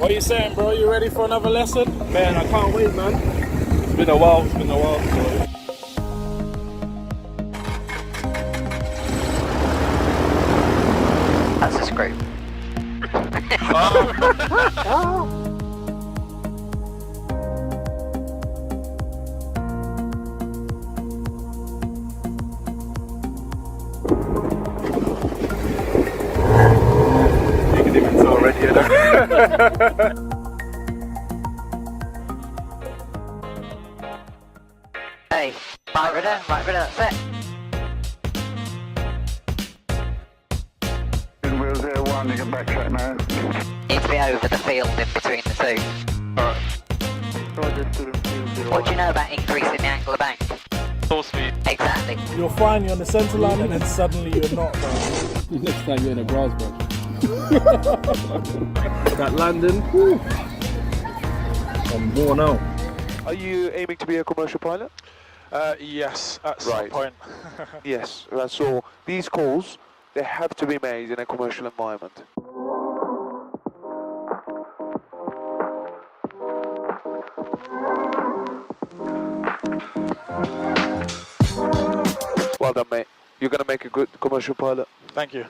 What are you saying, bro? You ready for another lesson? Man, I can't wait, man. It's been a while, So. That's a screw. You can even tell already, you know? Hey, right rudder, that's it. Wheel 01, you can backtrack now. Need to be over the field in between the two. Alright. What do you know about increasing the angle of bank? Full speed. Exactly. You're fine, you're on the centre line, and then suddenly you're not, bro. Next time you're in a grass, bro. That landing. Whew. I'm worn out. Are you aiming to be a commercial pilot? Yes, at some point. Yes, so these calls, they have to be made in a commercial environment. Well done, mate. You're going to make a good commercial pilot. Thank you.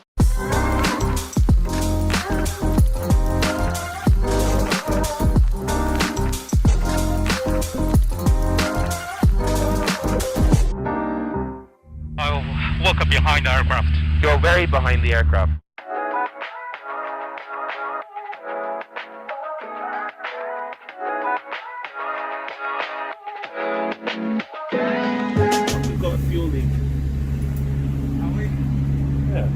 I'll walk up behind the aircraft. You're very behind the aircraft. We've got a fuel leak. Yeah.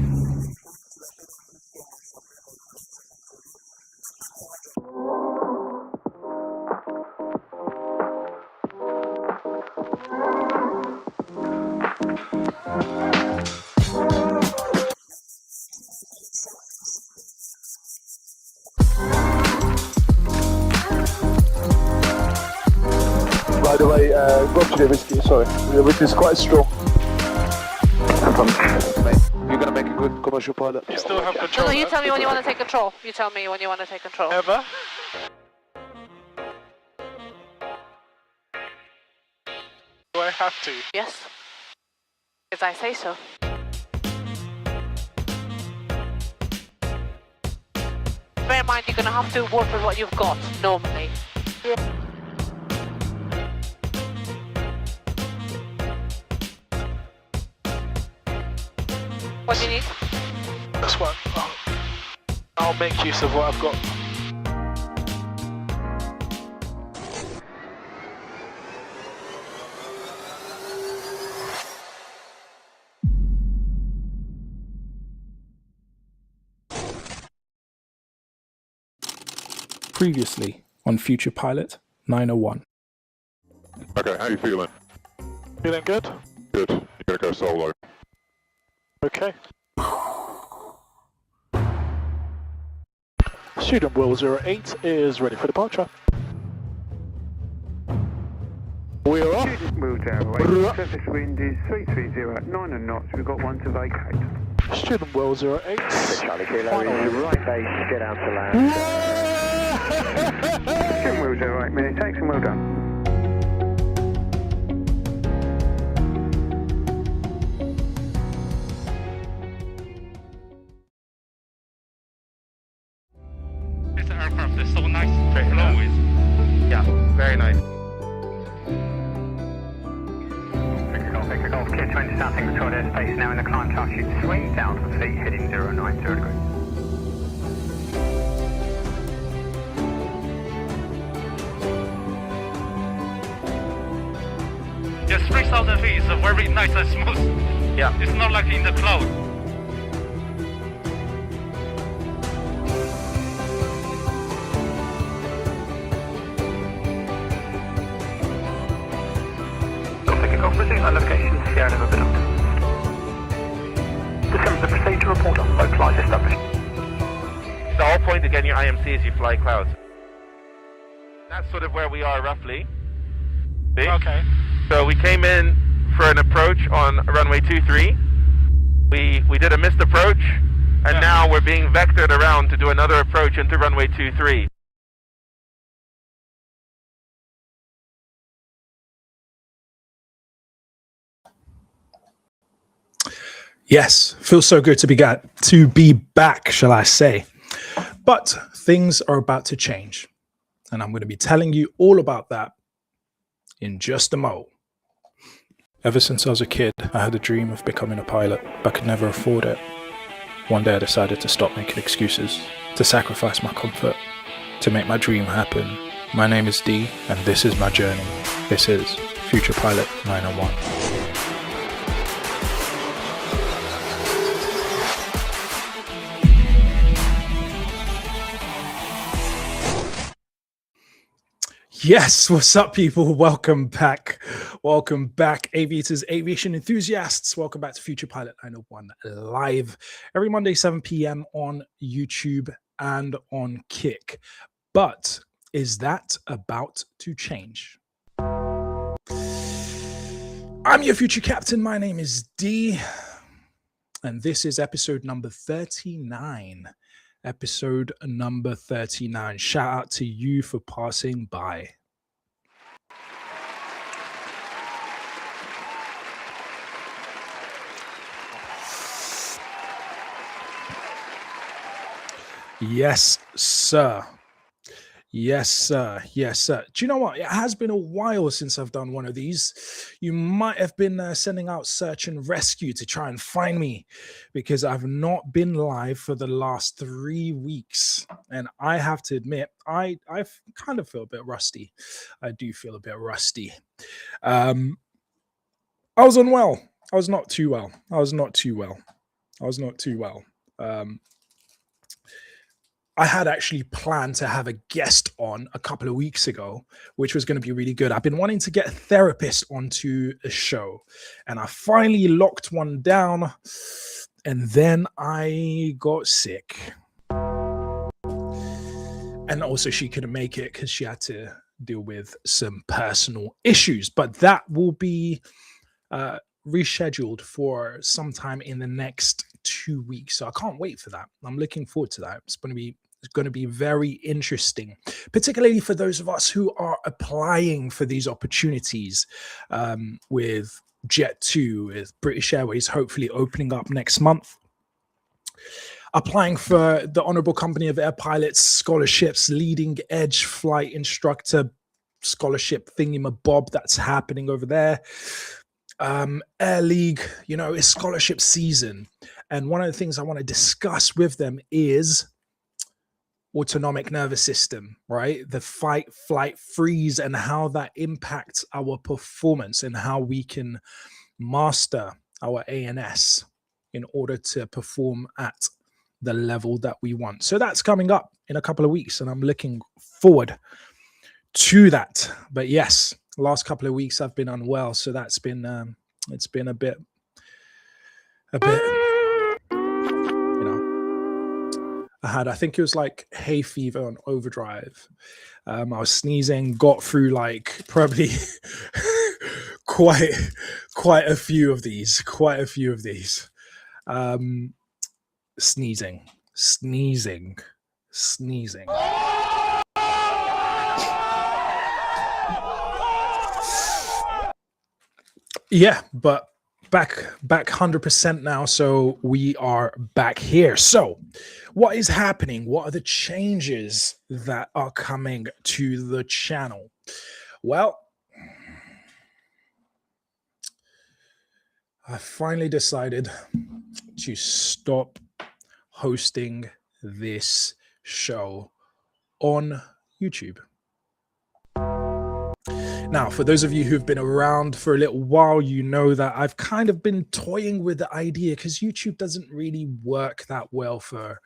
By the way, go to the whiskey, sorry. The whiskey is quite strong. Mate, you're going to make a good commercial pilot. You still have control. No, you tell me when you want to take control. You tell me when you want to take control. Ever? Do I have to? Yes. Because I say so. Bear in mind, you're going to have to work with what you've got, normally. What do you need? That's what I'll make use of what I've got. Previously on Future Pilot 901. Okay, how you feeling? Feeling good? Good. You're gonna go solo. Okay. Student Will 08 is ready for departure. We are off. Student Wheel 08, surface wind is 330 at 9 knots, we've got one to vacate. Student Will 08. Charlie Kilo is right base, get out to land. Student Wheel 08, minute takes and well done. This aircraft is so nice to fly with. Yeah, very nice. Victor Golf, Kit 20 starting Victoria airspace now in the climb chart sheet 3, down to feet, heading 090 degrees. Yes, 3,000 feet is very nice and smooth. Yeah. It's not like in the cloud. Golf, resume our location, Sierra November. December, the procedure report on localized establishment. The whole point of getting your IMC is you fly clouds. That's sort of where we are roughly. See? Okay. So we came in for an approach on runway 23. We did a missed approach, and now we're being vectored around to do another approach into runway 23. Yes, feels so good to be back, shall I say. But things are about to change, and I'm going to be telling you all about that in just a mo. Ever since I was a kid, I had a dream of becoming a pilot, but could never afford it. One day I decided to stop making excuses, to sacrifice my comfort, to make my dream happen. My name is Dee, and this is my journey. This is Future Pilot 901. Yes, what's up, people? Welcome back. Welcome back, aviators, aviation enthusiasts. Welcome back to Future Pilot 901 live every Monday, 7 p.m. on YouTube and on Kick. But is that about to change? I'm your future captain. My name is Dee, and this is episode number 39. Episode number 39. Shout out to you for passing by. Yes, sir. Yes, sir. Yes, sir. Do you know what? It has been a while since I've done one of these. You might have been sending out search and rescue to try and find me because I've not been live for the last 3 weeks. And I have to admit, I kind of feel a bit rusty. I do feel a bit rusty. I was unwell. I was not too well. I had actually planned to have a guest on a couple of weeks ago, which was going to be really good. I've been wanting to get a therapist onto a show, and I finally locked one down, and then I got sick. And also she couldn't make it because she had to deal with some personal issues, but that will be rescheduled for sometime in the next 2 weeks. So I can't wait for that. I'm looking forward to that. It's going to be very interesting, particularly for those of us who are applying for these opportunities with Jet2, with British Airways hopefully opening up next month. Applying for the Honorable Company of Air Pilots scholarships, leading edge flight instructor scholarship thingamabob that's happening over there. Air League, it's scholarship season. And one of the things I want to discuss with them is autonomic nervous system, right? The fight, flight, freeze, and how that impacts our performance and how we can master our ANS in order to perform at the level that we want. So that's coming up in a couple of weeks, and I'm looking forward to that. But yes, last couple of weeks I've been unwell, so that's been it's been a bit I think it was like hay fever on overdrive. I was sneezing, got through like probably quite a few of these. Sneezing. Yeah, but back 100% now, so we are back here. So what is happening? What are the changes that are coming to the channel? Well, I finally decided to stop hosting this show on YouTube. Now, for those of you who've been around for a little while, you know that I've kind of been toying with the idea because YouTube doesn't really work that well for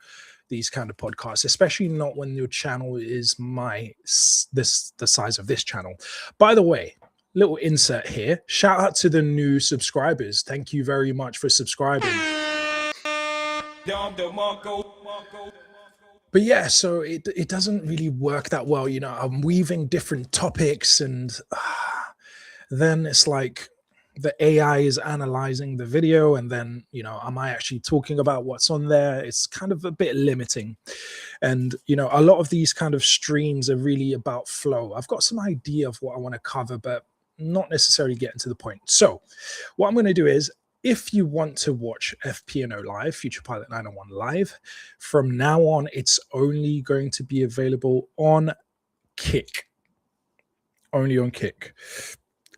these kind of podcasts, especially not when your channel is the size of this channel. By the way, little insert here. Shout out to the new subscribers. Thank you very much for subscribing. But yeah, so it doesn't really work that well. I'm weaving different topics, and then it's like the AI is analyzing the video, and then, am I actually talking about what's on there? It's kind of a bit limiting. And, a lot of these kind of streams are really about flow. I've got some idea of what I want to cover, but not necessarily getting to the point. So what I'm going to do is, if you want to watch FPNO Live, Future Pilot 901 Live, from now on, it's only going to be available on Kick. Only on Kick.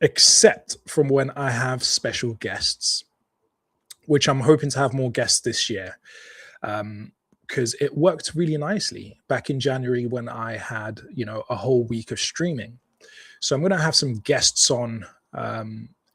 Except from when I have special guests, which I'm hoping to have more guests this year. Because it worked really nicely back in January when I had, a whole week of streaming. So I'm going to have some guests on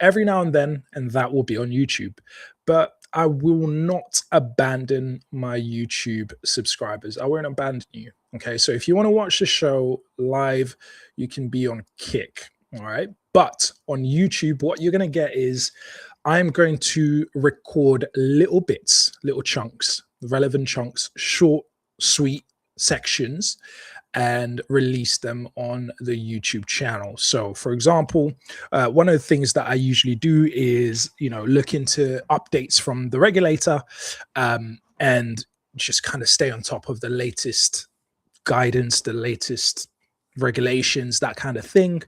every now and then, and that will be on YouTube. But I will not abandon my YouTube subscribers. I won't abandon you. Okay, so if you want to watch the show live, you can be on Kick. All right. But on YouTube, what you're going to get is I'm going to record little bits, little chunks, relevant chunks, short, sweet sections, and release them on the YouTube channel. So, for example, one of the things that I usually do is, look into updates from the regulator and just kind of stay on top of the latest guidance, the latest regulations, that kind of thing.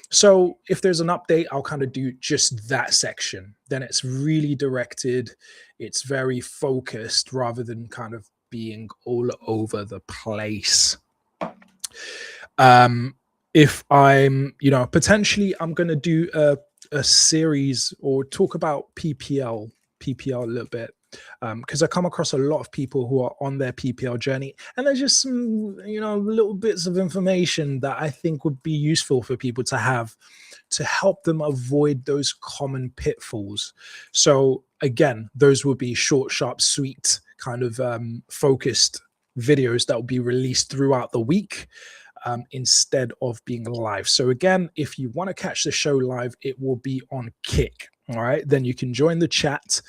So if there's an update, I'll kind of do just that section. Then it's really directed. It's very focused rather than kind of being all over the place. If I'm, potentially I'm going to do a series or talk about PPL a little bit. Because I come across a lot of people who are on their PPL journey, and there's just some, little bits of information that I think would be useful for people to have to help them avoid those common pitfalls. So again, those will be short, sharp, sweet, kind of focused videos that will be released throughout the week instead of being live. So again, if you want to catch the show live, it will be on Kick. All right, then you can join the chat.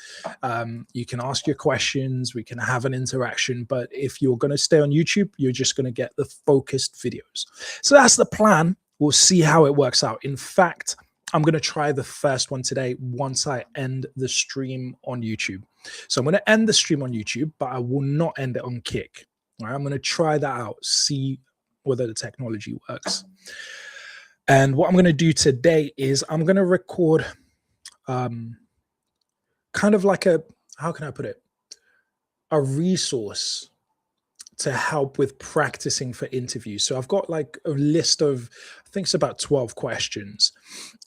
You can ask your questions. We can have an interaction. But if you're going to stay on YouTube, you're just going to get the focused videos. So that's the plan. We'll see how it works out. In fact, I'm going to try the first one today once I end the stream on YouTube. So I'm going to end the stream on YouTube, but I will not end it on Kick. All right, I'm going to try that out, see whether the technology works. And what I'm going to do today is I'm going to record kind of like how can I put it? A resource to help with practicing for interviews. So I've got like a list of, I think it's about 12 questions.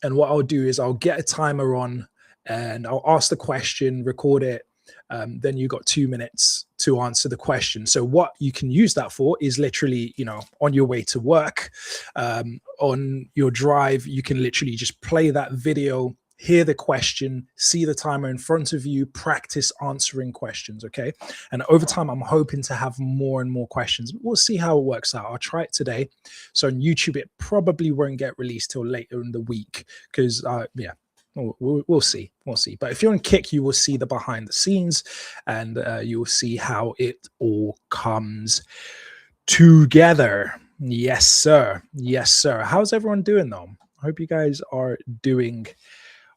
And what I'll do is I'll get a timer on and I'll ask the question, record it. Then you got 2 minutes to answer the question. So what you can use that for is literally, on your way to work, on your drive, you can literally just play that video, hear the question, see the timer in front of you, practice answering questions, okay? And over time, I'm hoping to have more and more questions. We'll see how it works out. I'll try it today. So on YouTube, it probably won't get released till later in the week because, we'll see. We'll see. But if you're on Kick, you will see the behind the scenes and you will see how it all comes together. Yes, sir. Yes, sir. How's everyone doing, though? I hope you guys are doing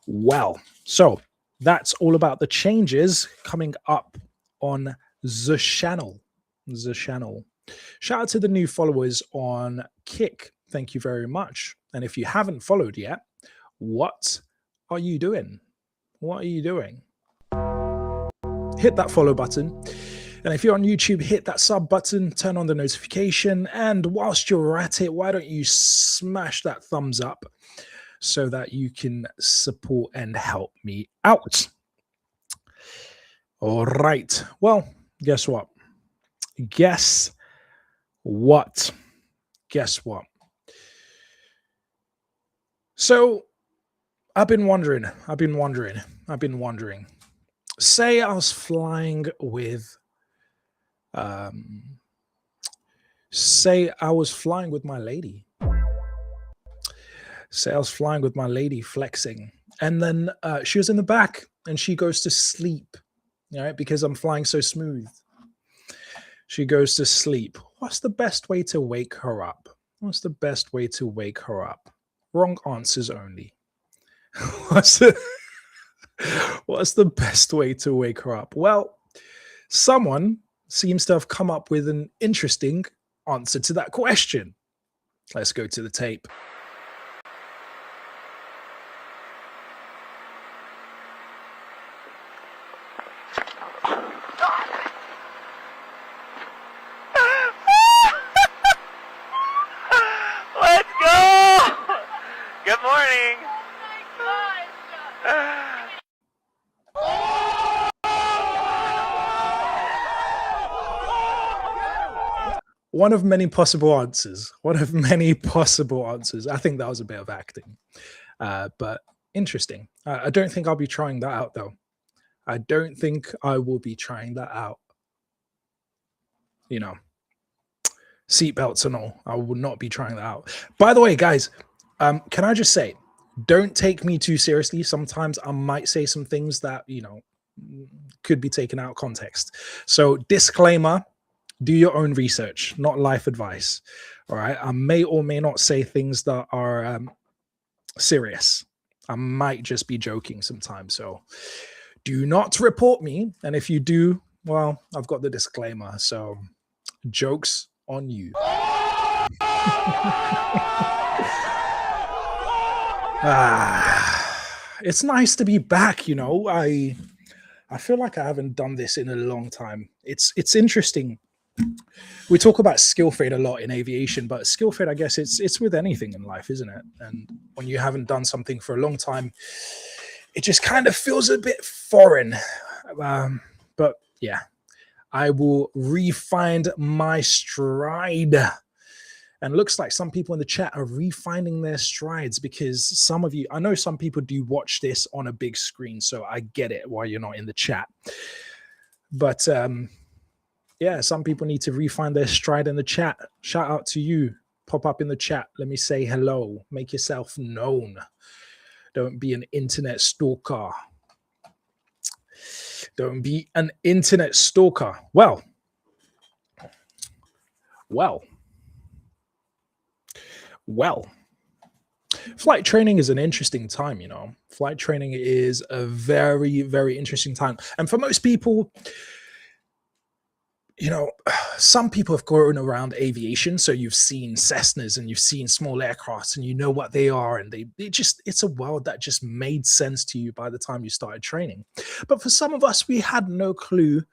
well. So that's all about the changes coming up on the channel. The channel. Shout out to the new followers on Kick. Thank you very much. And if you haven't followed yet, what are you doing? What are you doing? Hit that follow button. And if you're on YouTube, hit that sub button, turn on the notification. And whilst you're at it, why don't you smash that thumbs up so that you can support and help me out. All right. Well, guess what? Guess what? Guess what? So I've been wondering. Say I was flying with my lady. Say I was flying with my lady, flexing, and then she was in the back and she goes to sleep, right? Because I'm flying so smooth. She goes to sleep. What's the best way to wake her up? What's the best way to wake her up? Wrong answers only. What's the best way to wake her up? Well, someone seems to have come up with an interesting answer to that question. Let's go to the tape. one of many possible answers. One of many possible answers. I think that was a bit of acting, but interesting. I don't think I'll be trying that out though. I don't think I will be trying that out. You know, seatbelts and all. I will not be trying that out. By the way, guys, can I just say, don't take me too seriously. Sometimes I might say some things that, you know, could be taken out of context. So disclaimer, do your own research, not life advice. All right. I may or may not say things that are serious. I might just be joking sometimes. So do not report me. And if you do, well, I've got the disclaimer. So jokes on you. It's nice to be back, you know. I feel like I haven't done this in a long time. It's interesting. We talk about skill fade a lot in aviation, but skill fade, I guess it's with anything in life, isn't it? And when you haven't done something for a long time, it just kind of feels a bit foreign. But yeah, I will re-find my stride. And looks like some people in the chat are refinding their strides, because some of you, I know some people do watch this on a big screen, so I get it why you're not in the chat. But yeah, some people need to refine their stride in the chat. Shout out to you. Pop up in the chat. Let me say hello. Make yourself known. Don't be an internet stalker. Don't be an internet stalker. Well. Flight training is an interesting time, you know. Flight training is a very, very interesting time. And for most people, you know, some people have grown around aviation. So you've seen Cessnas and you've seen small aircrafts and you know what they are. And it's a world that just made sense to you by the time you started training. But for some of us, we had no clue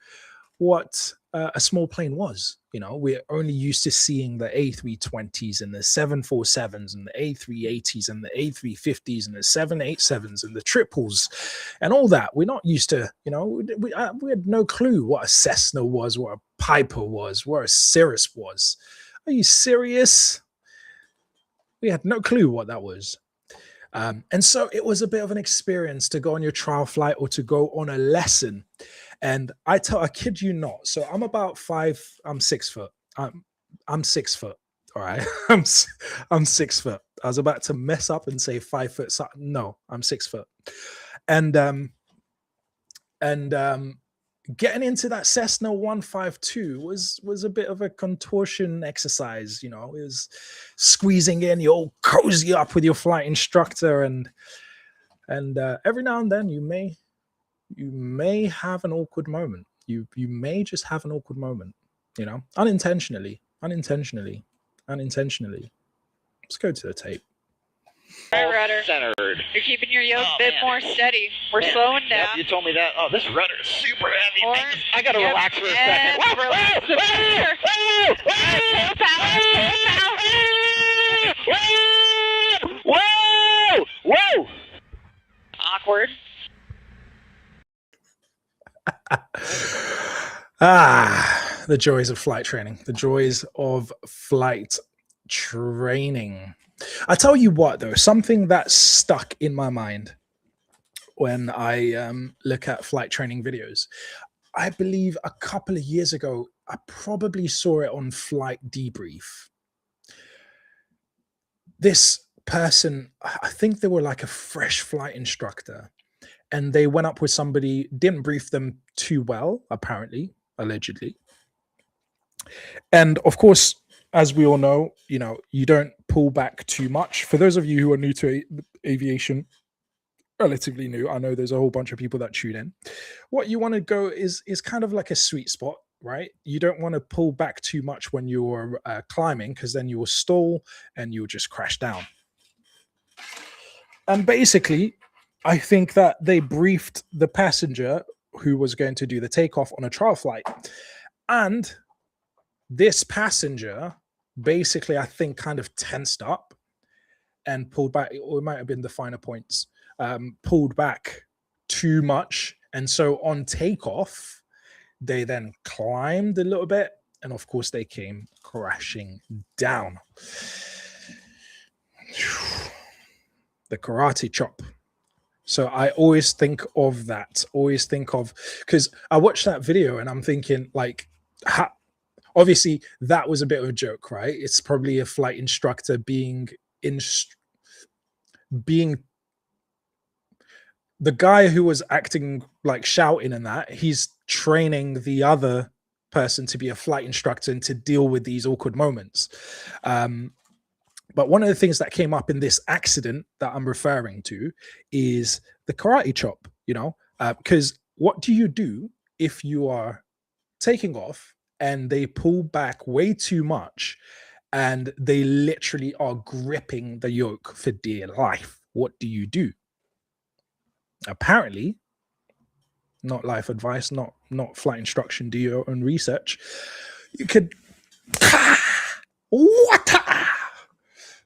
what a small plane was. You know, we're only used to seeing the A320s and the 747s and the A380s and the A350s and the 787s and the triples and all that. We're not used to, you know, we had no clue what a Cessna was, what a Piper was, what a Cirrus was. Are you serious? We had no clue what that was. And so it was a bit of an experience to go on your trial flight or to go on a lesson. And I kid you not. So I'm about 6 foot. I'm 6 foot. All right. I'm 6 foot. I was about to mess up and say 5 foot. So, no, I'm 6 foot. And getting into that Cessna 152 was a bit of a contortion exercise. You know, it was squeezing in, you all cozy up with your flight instructor, and every now and then you may have an awkward moment. You may just have an awkward moment, you know, unintentionally. Let's go to the tape. Right rudder. Centered. You're keeping your yoke a bit more steady. We're slowing down. Yep, you told me that. Oh, this rudder is super heavy. Or, I gotta relax for a second. Whoa, relax the pressure. Whoa! Awkward. The joys of flight training. The joys of flight training. I tell you what, though, something that stuck in my mind when I look at flight training videos. I believe a couple of years ago, I probably saw it on Flight Debrief. This person, I think they were like a fresh flight instructor, and they went up with somebody, didn't brief them too well, apparently, allegedly. And of course, as we all know, you know, you don't pull back too much. For those of you who are new to aviation, relatively new, I know there's a whole bunch of people that tune in. What you want to go is kind of like a sweet spot, right? You don't want to pull back too much when you're climbing, because then you will stall and you'll just crash down. And basically, I think that they briefed the passenger who was going to do the takeoff on a trial flight. And this passenger basically, I think, kind of tensed up and pulled back, or it might have been the finer points, pulled back too much. And so on takeoff, they then climbed a little bit. And of course, they came crashing down. The karate chop. So I always think of that. Always think of, because I watched that video and I'm thinking like, obviously that was a bit of a joke, right? It's probably a flight instructor being the guy who was acting like shouting and that, he's training the other person to be a flight instructor and to deal with these awkward moments. But one of the things that came up in this accident that I'm referring to is the karate chop, you know, because what do you do if you are taking off and they pull back way too much and they literally are gripping the yoke for dear life? What do you do? Apparently, not life advice, not flight instruction, do your own research. You could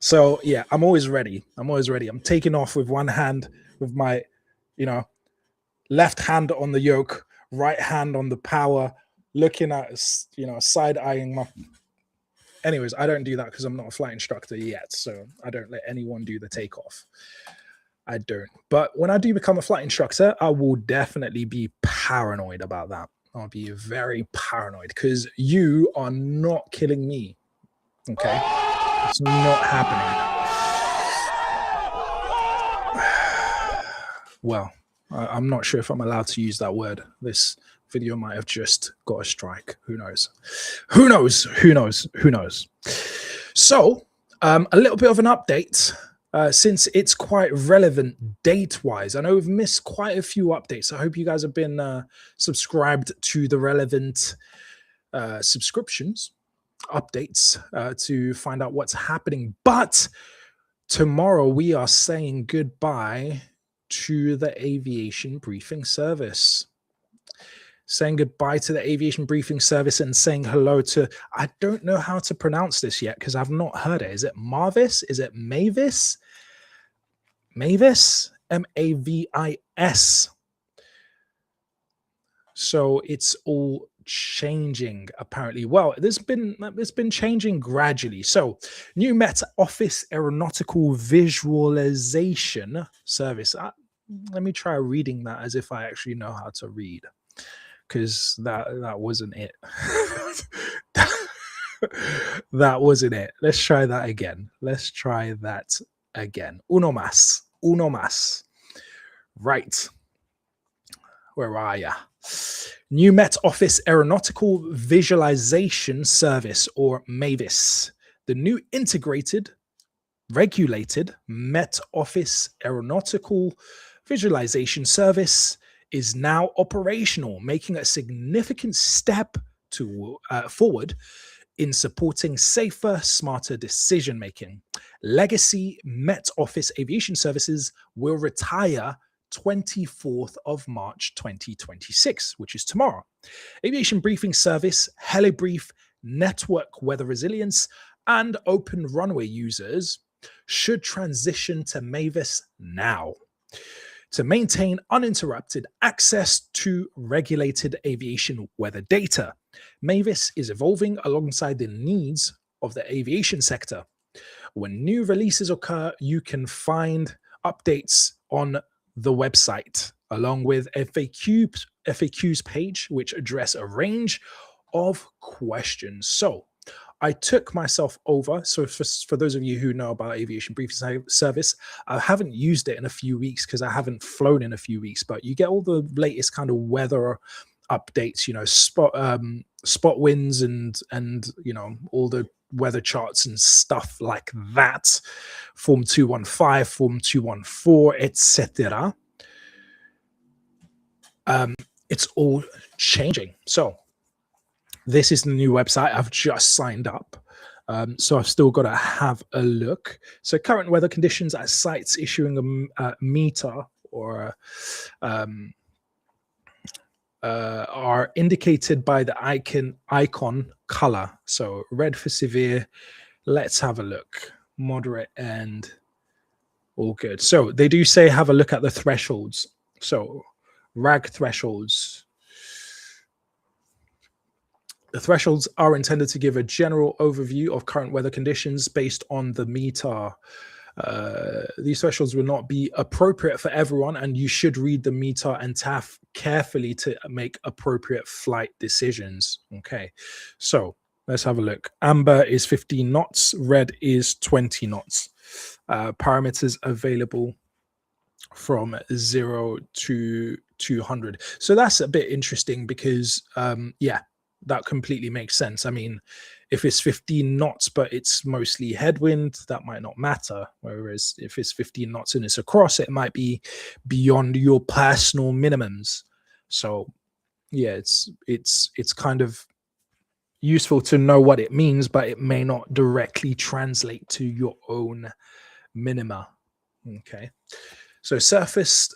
so yeah, I'm always ready. I'm taking off with one hand, with my, you know, left hand on the yoke, right hand on the power, looking at, you know, side eyeing my. Anyways, I don't do that because I'm not a flight instructor yet, so I don't let anyone do the takeoff. I don't. But when I do become a flight instructor, I will definitely be paranoid about that. I'll be very paranoid because you are not killing me. Okay? It's not happening. Well, I'm not sure if I'm allowed to use that word. This video might have just got a strike. Who knows? Who knows? Who knows? Who knows? So, a little bit of an update. Since it's quite relevant date-wise. I know we've missed quite a few updates. I hope you guys have been subscribed to the relevant subscriptions, updates to find out what's happening. But tomorrow we are saying goodbye to the aviation briefing service. Saying goodbye to the aviation briefing service and saying hello to, I don't know how to pronounce this yet because I've not heard it. Is it Marvis? Is it Mavis? Mavis? M-A-V-I-S. So it's all changing apparently. Well, it's been changing gradually. So new Met Office Aeronautical Visualization Service. Let me try reading that as if I actually know how to read. Because that wasn't it. That wasn't it. Let's try that again. Uno más. Right. Where are ya? New Met Office Aeronautical Visualization Service, or MAVIS. The new integrated, regulated Met Office Aeronautical Visualization Service is now operational, making a significant step forward in supporting safer, smarter decision-making. Legacy Met Office Aviation Services will retire 24th of March 2026, which is tomorrow. Aviation Briefing Service, Helibrief, Network Weather Resilience, and Open Runway users should transition to MAVIS now to maintain uninterrupted access to regulated aviation weather data. MAVIS is evolving alongside the needs of the aviation sector. When new releases occur, you can find updates on the website, along with FAQs page, which address a range of questions. So I took myself over. So for those of you who know about Aviation Briefing Service, I haven't used it in a few weeks because I haven't flown in a few weeks, but you get all the latest kind of weather updates, you know, spot winds and you know, all the weather charts and stuff like that. Form 215, Form 214, etc. It's all changing. So this is the new website. I've just signed up. So I've still got to have a look. So current weather conditions at sites issuing a meter or are indicated by the icon color. So red for severe. Let's have a look. Moderate and all good. So they do say have a look at the thresholds. So RAG thresholds. The thresholds are intended to give a general overview of current weather conditions based on the METAR. These thresholds will not be appropriate for everyone, and you should read the METAR and TAF carefully to make appropriate flight decisions. Okay, so let's have a look. Amber is 15 knots, red is 20 knots. Parameters available from 0 to 200. So that's a bit interesting because, yeah, that completely makes sense. I mean, if it's 15 knots, but it's mostly headwind, that might not matter. Whereas if it's 15 knots and it's across, it might be beyond your personal minimums. So yeah, it's kind of useful to know what it means, but it may not directly translate to your own minima. Okay. So surface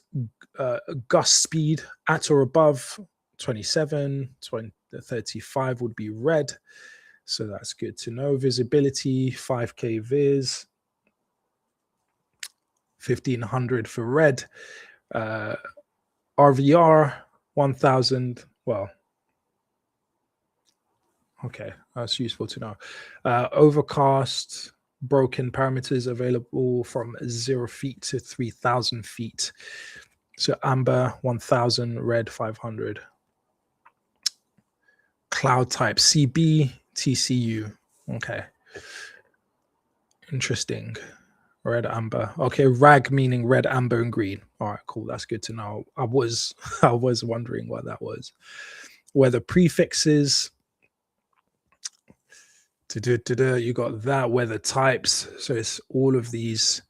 gust speed at or above 27, 35 would be red. So that's good to know. Visibility, 5K vis, 1500 for red. RVR, 1000. Well, okay, that's useful to know. Overcast, broken parameters available from 0 feet to 3000 feet. So amber 1000, red 500. Cloud type CB, TCU. Okay, interesting. Red, amber. Okay, rag meaning red, amber, and green. All right, cool. That's good to know. I was wondering what that was. Weather prefixes. You got that. Weather types. So it's all of these.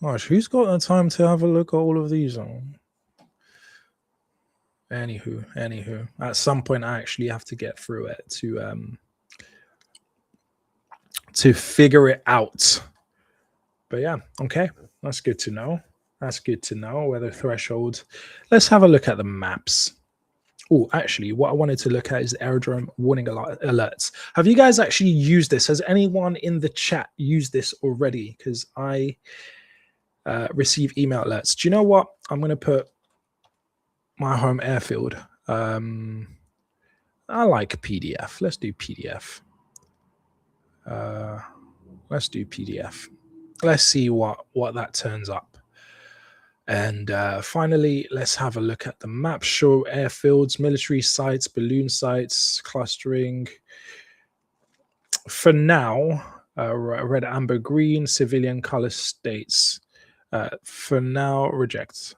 Gosh, who's got the time to have a look at all of these? Anywho, at some point I actually have to get through it to figure it out. But yeah, okay, that's good to know. That's good to know. Weather threshold. Let's have a look at the maps. Oh, actually, what I wanted to look at is the aerodrome warning alerts. Have you guys actually used this? Has anyone in the chat used this already? Because I receive email alerts. Do you know what? I'm going to put my home airfield. I like PDF. Let's do PDF. Let's do PDF. Let's see what that turns up. And finally, let's have a look at the map. Show airfields, military sites, balloon sites, clustering. For now, red, amber, green, civilian color states. For now, reject.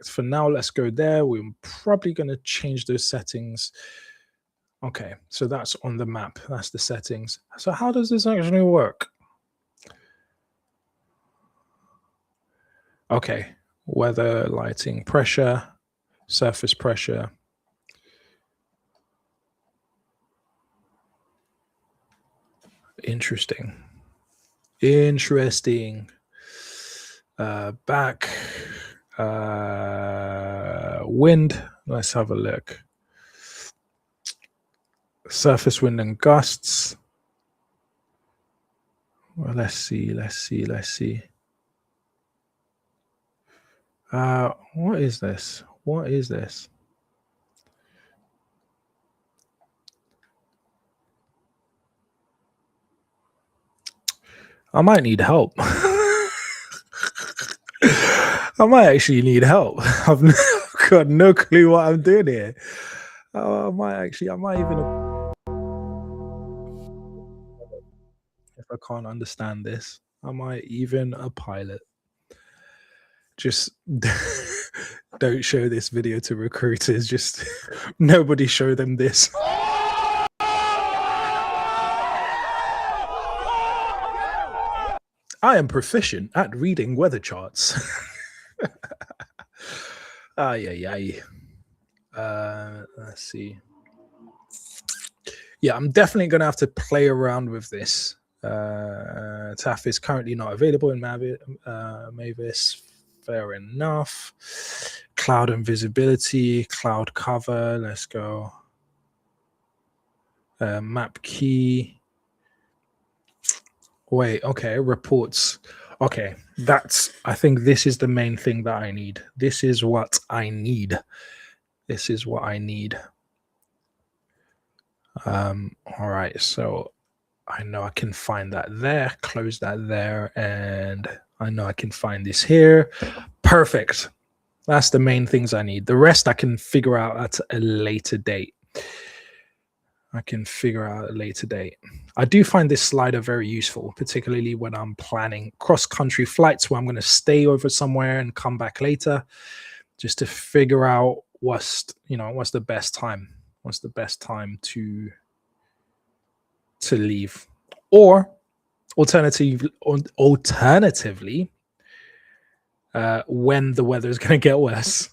For now, let's go there. We're probably going to change those settings. Okay, so that's on the map. That's the settings. So how does this actually work? Okay, weather, lighting, pressure, surface pressure. Interesting. Back, wind. Let's have a look. Surface wind and gusts. Well, let's see. What is this? I might need help. I might actually need help. I've got no clue what I'm doing here. I might even, if I can't understand this, I might even a pilot. Just don't show this video to recruiters. Just nobody show them this. I am proficient at reading weather charts. Let's see. Yeah, I'm definitely going to have to play around with this. TAF is currently not available in Mavis. Fair enough. Cloud and visibility, cloud cover. Let's go. Map key. Wait, okay, reports. Okay, I think this is the main thing that I need. This is what I need. This is what I need. All right, so I know I can find that there, close that there, and I know I can find this here. Perfect. That's the main things I need. The rest I can figure out at a later date. I do find this slider very useful, particularly when I'm planning cross-country flights where I'm going to stay over somewhere and come back later, just to figure out what's the best time. What's the best time to leave? Or alternatively, when the weather is going to get worse,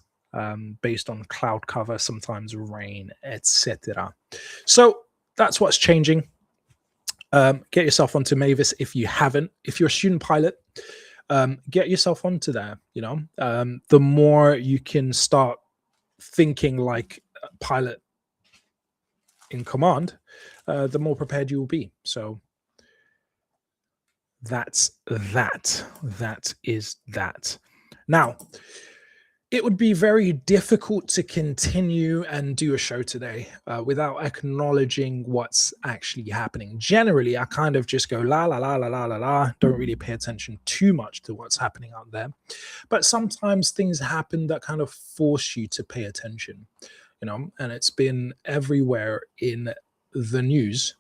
based on cloud cover, sometimes rain, etc. So that's what's changing. Get yourself onto Mavis if you haven't. If you're a student pilot, get yourself onto there. The more you can start thinking like a pilot in command, the more prepared you will be. So that's that. That is that. Now, it would be very difficult to continue and do a show today without acknowledging what's actually happening. Generally, I kind of just go la la la la la la la, don't really pay attention too much to what's happening out there. But sometimes things happen that kind of force you to pay attention, and it's been everywhere in the news.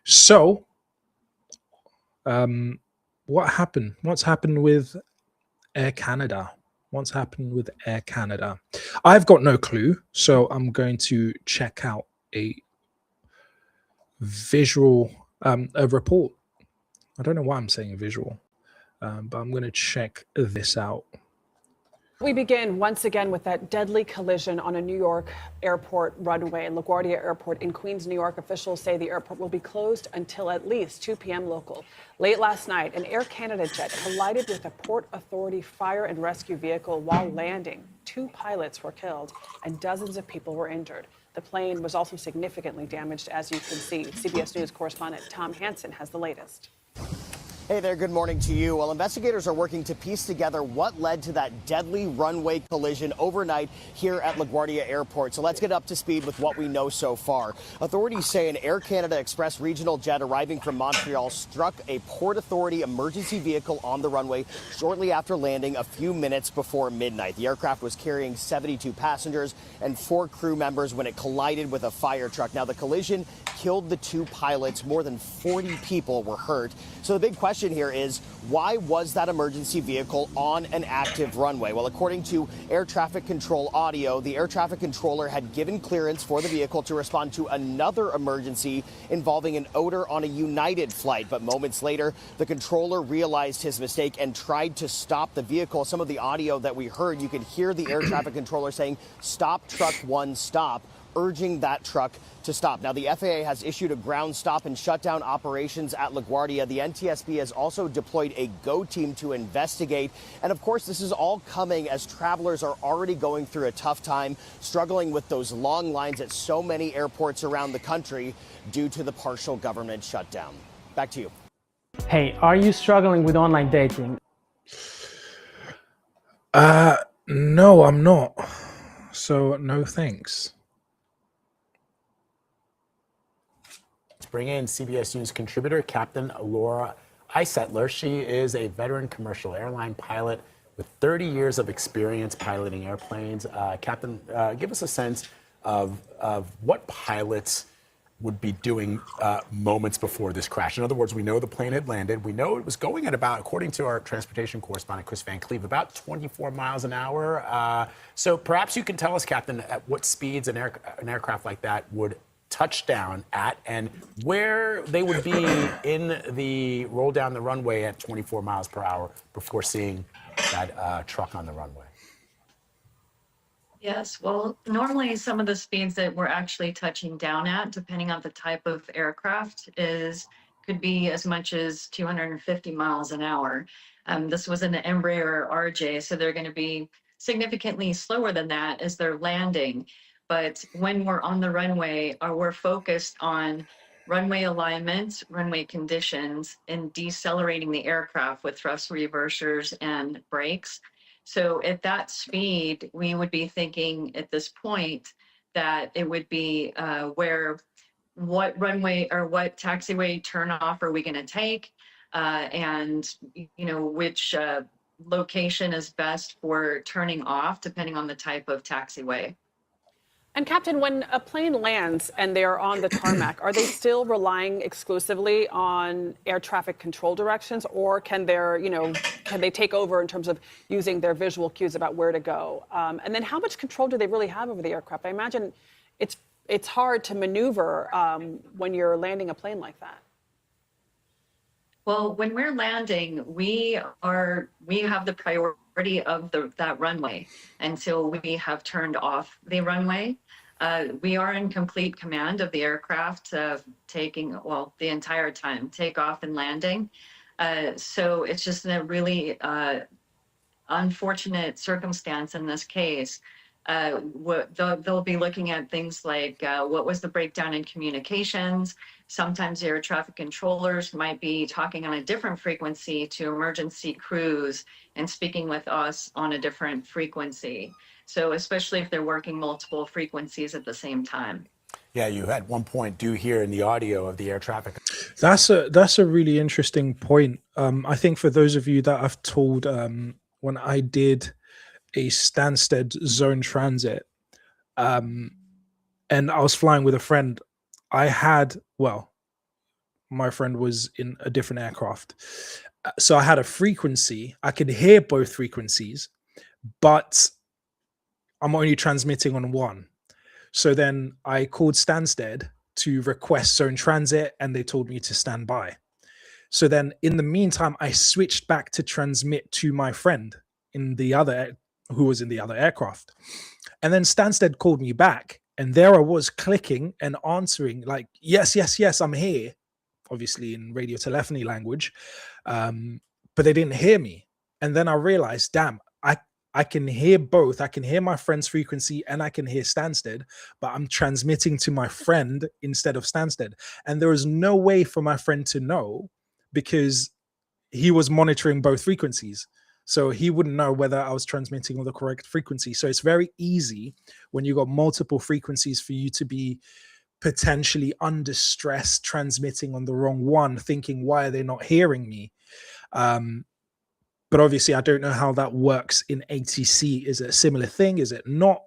So, what happened? What's happened with Air Canada? What's happened with Air Canada? I've got no clue, so I'm going to check out a visual, a report. I don't know why I'm saying a visual, but I'm going to check this out. We begin once again with that deadly collision on a New York airport runway. LaGuardia Airport in Queens, New York. Officials say the airport will be closed until at least 2 p.m. local. Late last night, an Air Canada jet collided with a Port Authority fire and rescue vehicle while landing. 2 pilots were killed and dozens of people were injured. The plane was also significantly damaged, as you can see. CBS News correspondent Tom Hansen has the latest. Hey there, good morning to you. Well, investigators are working to piece together what led to that deadly runway collision overnight here at LaGuardia Airport. So let's get up to speed with what we know so far. Authorities say an Air Canada Express regional jet arriving from Montreal struck a Port Authority emergency vehicle on the runway shortly after landing a few minutes before midnight. The aircraft was carrying 72 passengers and 4 crew members when it collided with a fire truck. Now, the collision killed the 2 pilots. More than 40 people were hurt. So the big question here is, why was that emergency vehicle on an active runway? Well, according to air traffic control audio, the air traffic controller had given clearance for the vehicle to respond to another emergency involving an odor on a United flight. But moments later, the controller realized his mistake and tried to stop the vehicle. Some of the audio that we heard, you could hear the air traffic controller saying, "Stop, truck 1, stop," urging that truck to stop. Now, the FAA has issued a ground stop and shut down operations at LaGuardia. The NTSB has also deployed a GO team to investigate. And of course, this is all coming as travelers are already going through a tough time, struggling with those long lines at so many airports around the country due to the partial government shutdown. Back to you. Hey, are you struggling with online dating? No, I'm not. So no thanks. Bring in CBS News contributor Captain Laura Eisetler. She is a veteran commercial airline pilot with 30 years of experience piloting airplanes. Captain, give us a sense of what pilots would be doing moments before this crash. In other words, we know the plane had landed. We know it was going at about, according to our transportation correspondent, Chris Van Cleve, about 24 miles an hour. So perhaps you can tell us, Captain, at what speeds an aircraft like that would touch down at, and where they would be in the roll down the runway at 24 miles per hour before seeing that truck on the runway. Yes, well, normally some of the speeds that we're actually touching down at, depending on the type of aircraft, could be as much as 250 miles an hour. This was an Embraer RJ, so they're going to be significantly slower than that as they're landing. But when we're on the runway, we're focused on runway alignment, runway conditions, and decelerating the aircraft with thrust reversers and brakes. So at that speed, we would be thinking at this point that it would be what runway or what taxiway turnoff are we going to take, and which location is best for turning off, depending on the type of taxiway. And Captain, when a plane lands and they are on the tarmac, are they still relying exclusively on air traffic control directions, or can they take over in terms of using their visual cues about where to go? And then how much control do they really have over the aircraft? I imagine it's hard to maneuver when you're landing a plane like that. Well, when we're landing, we have the priority of that runway until we have turned off the runway. We are in complete command of the aircraft, the entire time, takeoff and landing. So it's just a really unfortunate circumstance in this case. They'll be looking at things like what was the breakdown in communications. Sometimes air traffic controllers might be talking on a different frequency to emergency crews and speaking with us on a different frequency. So especially if they're working multiple frequencies at the same time. Yeah, you at one point do hear in the audio of the air traffic. That's a really interesting point. I think for those of you that I've told, when I did a Stansted zone transit, and I was flying with a friend, my friend was in a different aircraft. So I had a frequency, I could hear both frequencies, but I'm only transmitting on one. So then I called Stansted to request zone transit, and they told me to stand by. So then in the meantime, I switched back to transmit to my friend who was in the other aircraft. And then Stansted called me back, and there I was clicking and answering like, yes, I'm here, obviously in radio telephony language, but they didn't hear me. And then I realized, damn, I can hear both. I can hear my friend's frequency and I can hear Stansted, but I'm transmitting to my friend instead of Stansted. And there was no way for my friend to know because he was monitoring both frequencies. So he wouldn't know whether I was transmitting on the correct frequency. So it's very easy when you got multiple frequencies for you to be potentially under stress, transmitting on the wrong one, thinking, why are they not hearing me? But obviously, I don't know how that works in ATC. Is it a similar thing? Is it not?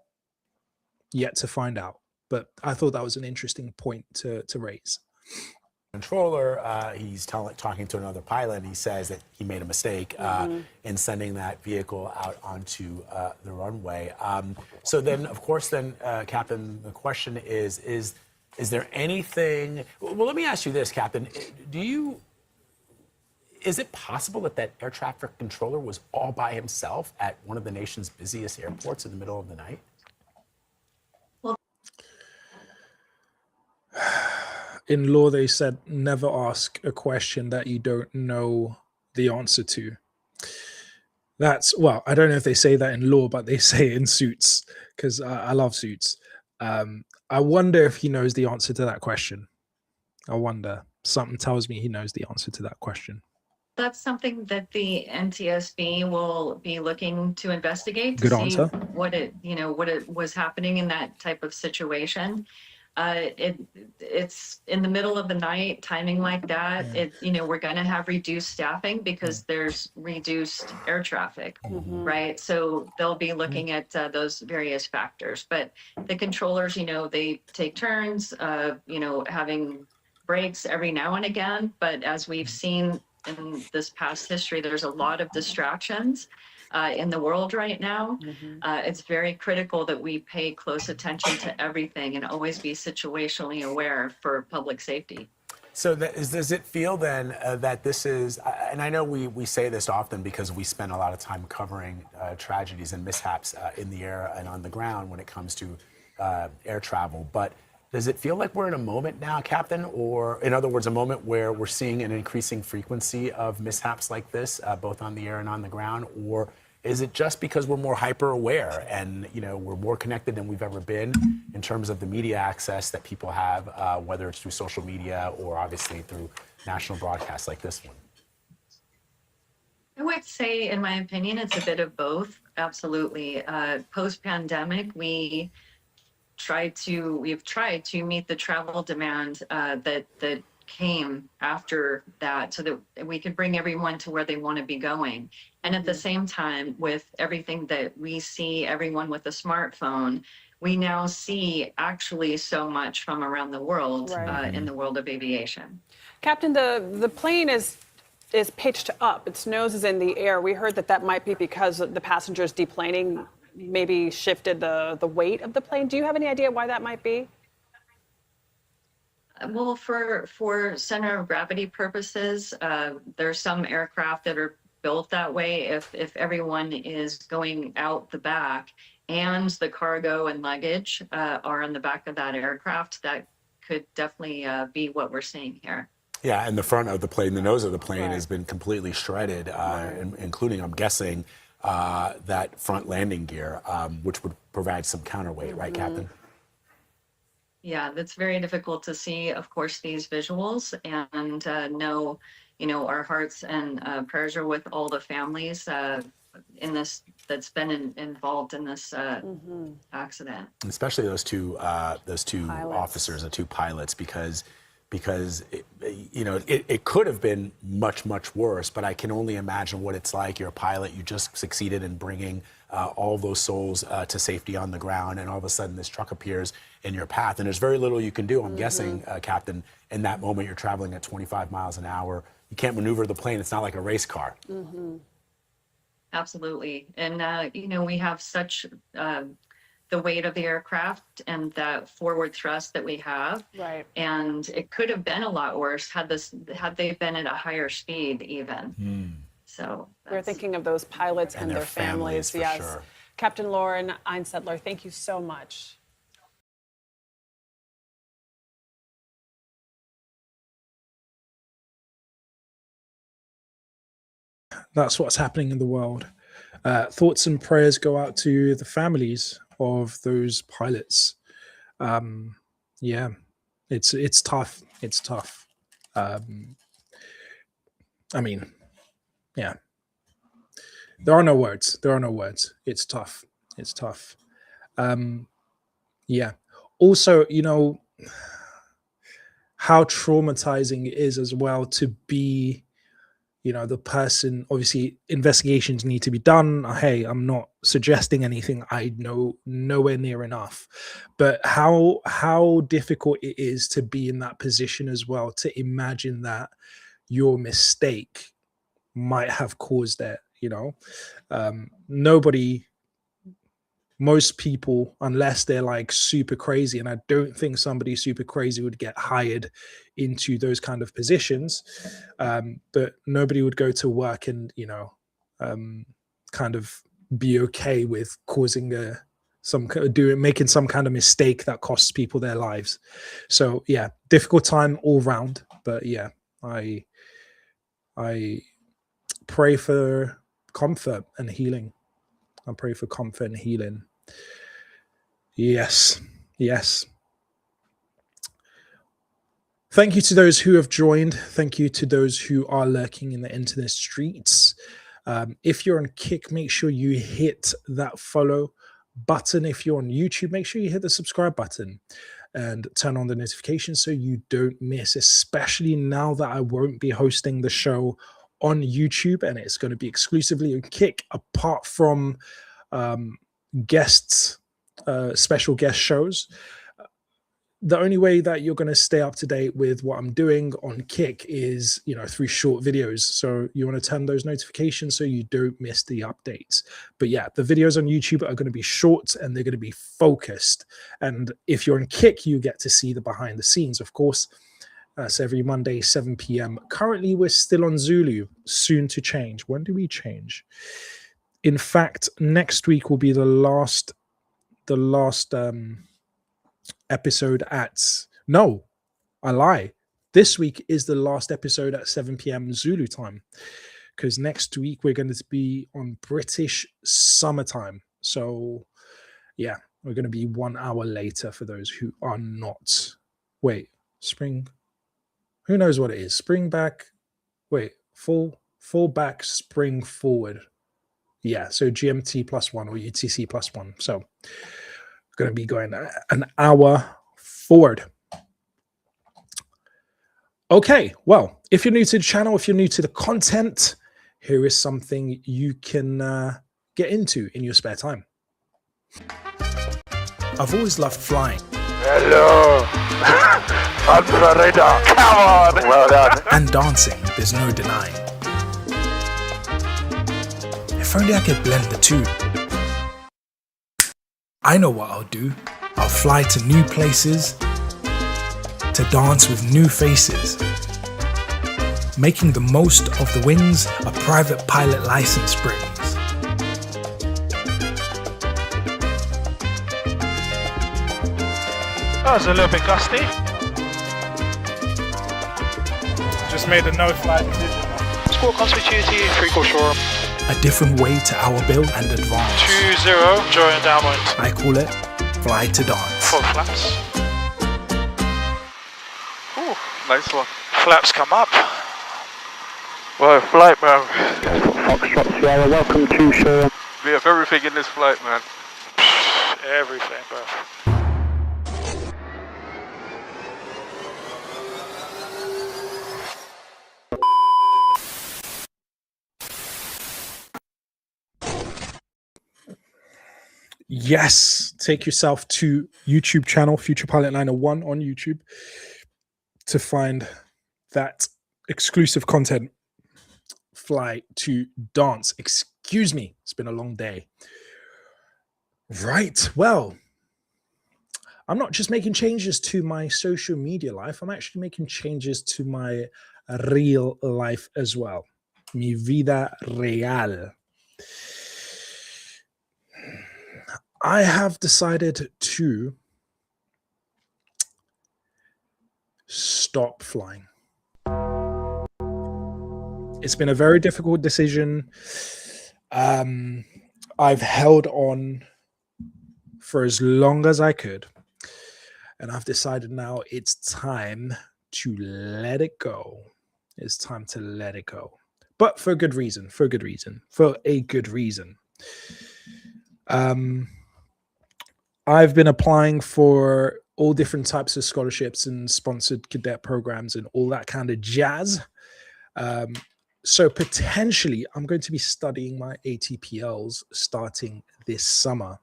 Yet to find out. But I thought that was an interesting point to raise. Controller, he's talking to another pilot, and he says that he made a mistake in sending that vehicle out onto the runway. So then, of course, Captain, the question is there anything? Well, let me ask you this, Captain. Is it possible that air traffic controller was all by himself at one of the nation's busiest airports in the middle of the night? In law, they said never ask a question that you don't know the answer to. I don't know if they say that in law, but they say it in Suits, because I love Suits. I wonder if he knows the answer to that question. I wonder. Something tells me he knows the answer to that question. That's something that the NTSB will be looking to investigate to Good see answer. what it was happening in that type of situation. It's in the middle of the night, timing like that. We're going to have reduced staffing because there's reduced air traffic, right? So they'll be looking at those various factors. But the controllers, they take turns, having breaks every now and again. But as we've seen in this past history, there's a lot of distractions in the world right now. It's very critical that we pay close attention to everything and always be situationally aware for public safety. So does it feel then that this is, and I know we say this often because we spend a lot of time covering tragedies and mishaps in the air and on the ground when it comes to air travel, but does it feel like we're in a moment now, Captain, or in other words, a moment where we're seeing an increasing frequency of mishaps like this, both on the air and on the ground, or is it just because we're more hyper aware and we're more connected than we've ever been in terms of the media access that people have, whether it's through social media or obviously through national broadcasts like this one? I would say, in my opinion, it's a bit of both. Absolutely. Post-pandemic, we've tried to meet the travel demand that came after that, so that we could bring everyone to where they want to be going. And at the same time, with everything that we see, everyone with a smartphone, we now see actually so much from around the world in the world of aviation. Captain, the plane is pitched up. Its nose is in the air. We heard that might be because the passengers deplaning maybe shifted the weight of the plane. Do you have any idea why that might be? Well, for center of gravity purposes, there's some aircraft that are built that way. If everyone is going out the back and the cargo and luggage are on the back of that aircraft, that could definitely be what we're seeing here. Yeah, and the front of the plane, the nose of the plane has been completely shredded, including, I'm guessing, that front landing gear, which would provide some counterweight, right, Captain? Yeah, that's very difficult to see, of course, these visuals, and know, our hearts and prayers are with all the families in this that's been involved in this accident. Especially those two officers, the two pilots, because it could have been much worse, but I can only imagine what it's like. You're a pilot, you just succeeded in bringing all those souls to safety on the ground, and all of a sudden this truck appears in your path, and there's very little you can do. I'm guessing, Captain, in that moment you're traveling at 25 miles an hour. You can't maneuver the plane. It's not like a race car. Absolutely. And, we have such the weight of the aircraft and that forward thrust that we have. Right. And it could have been a lot worse had they been at a higher speed even. So we're thinking of those pilots and their families. For yes. sure. Captain Lauren Einsettler, thank you so much. That's what's happening in the world. Thoughts and prayers go out to the families of those pilots. Yeah, it's tough. It's tough. I mean, yeah. There are no words. There are no words. It's tough. It's tough. Yeah. Also, how traumatizing it is as well to be, the person. Obviously investigations need to be done. Hey, I'm not suggesting anything I know nowhere near enough, but how difficult it is to be in that position as well, to imagine that your mistake might have caused it. Most people, unless they're like super crazy, and I don't think somebody super crazy would get hired into those kind of positions, but nobody would go to work and kind of be okay with causing making some kind of mistake that costs people their lives. So yeah, difficult time all round, but yeah, I pray for comfort and healing. I pray for comfort and healing. Yes. Thank you to those who have joined. Thank you to those who are lurking in the internet streets. If you're on Kick, make sure you hit that follow button. If you're on YouTube, make sure you hit the subscribe button and turn on the notifications so you don't miss, especially now that I won't be hosting the show on YouTube and it's going to be exclusively on Kick, apart from guests, special guest shows. The only way that you're going to stay up to date with what I'm doing on Kick is, through short videos. So you want to turn those notifications so you don't miss the updates. But yeah, the videos on YouTube are going to be short and they're going to be focused. And if you're on Kick, you get to see the behind the scenes, of course. So every Monday, 7 p.m. Currently, we're still on Zulu, soon to change. When do we change? In fact, next week will be the last episode no, I lie. This week is the last episode at 7 p.m. Zulu time, because next week we're going to be on British summertime. So yeah, we're going to be 1 hour later for those who are not. Wait, spring? Who knows what it is? Spring back? Wait, fall Fall back, spring forward. Yeah, so GMT +1 or UTC +1. So going to be going an hour forward. Okay, well, if you're new to the channel, if you're new to the content, here is something you can get into in your spare time. I've always loved flying. Hello. Radar. Come on. Well done. And dancing, there's no denying. If only I could blend the two. I know what I'll do. I'll fly to new places, to dance with new faces. Making the most of the wings a private pilot license brings. That was a little bit gusty. Just made a no-fly decision. Squawk conspicuity, 3-4 shore. A different way to our build and advance. 2-0, join downwind. I call it fly to dance. Full flaps. Ooh, nice one. Flaps come up. Well, flight, man. Foxtrot Sierra, welcome to shore. We have everything in this flight, man. Everything, bro. Yes, take yourself to YouTube channel, Future Pilot 901 on YouTube to find that exclusive content. Fly to dance. Excuse me, it's been a long day. Right, well, I'm not just making changes to my social media life, I'm actually making changes to my real life as well. Mi vida real. I have decided to stop flying. It's been a very difficult decision. I've held on for as long as I could. And I've decided now it's time to let it go. It's time to let it go. But for a good reason, for a good reason. I've been applying for all different types of scholarships and sponsored cadet programs and all that kind of jazz. So potentially I'm going to be studying my ATPLs starting this summer.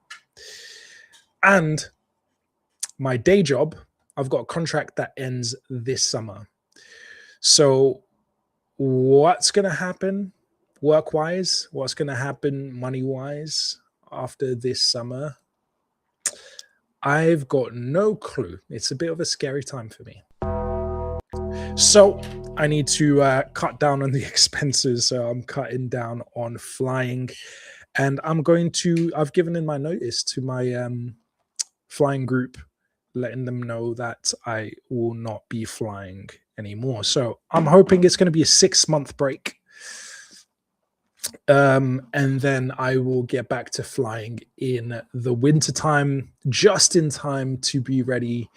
And my day job, I've got a contract that ends this summer. So what's going to happen work-wise? What's going to happen money-wise after this summer? I've got no clue. It's a bit of a scary time for me. So I need to cut down on the expenses. So I'm cutting down on flying. And I've given in my notice to my flying group, letting them know that I will not be flying anymore. So I'm hoping it's going to be a 6-month break. And then I will get back to flying in the winter time, just in time to be ready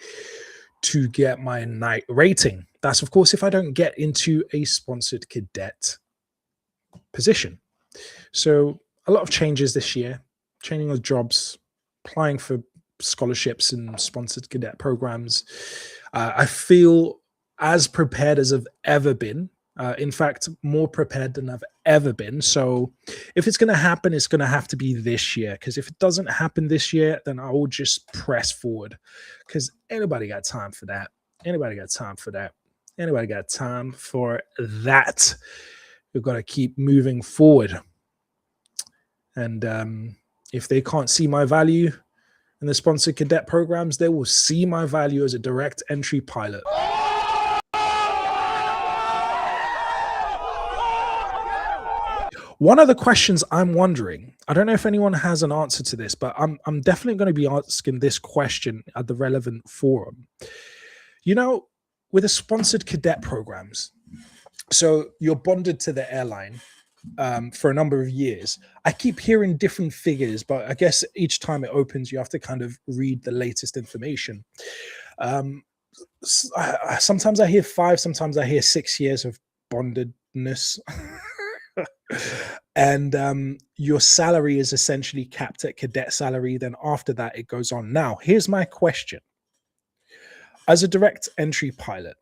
to get my night rating. That's, of course, if I don't get into a sponsored cadet position. So a lot of changes this year, changing of jobs, applying for scholarships and sponsored cadet programs. I feel as prepared as I've ever been. In fact, more prepared than I've ever been. So if it's going to happen, it's going to have to be this year. Because if it doesn't happen this year, then I will just press forward. Because anybody got time for that? Anybody got time for that? Anybody got time for that? We've got to keep moving forward. And if they can't see my value in the sponsored cadet programs, they will see my value as a direct entry pilot. One of the questions I'm wondering, I don't know if anyone has an answer to this, but I'm definitely going to be asking this question at the relevant forum. You know, with the sponsored cadet programs, so you're bonded to the airline for a number of years. I keep hearing different figures, but I guess each time it opens, you have to kind of read the latest information. Sometimes I hear 5, sometimes I hear 6 years of bondedness. And your salary is essentially capped at cadet salary. Then after that, it goes on. Now, here's my question. As a direct entry pilot,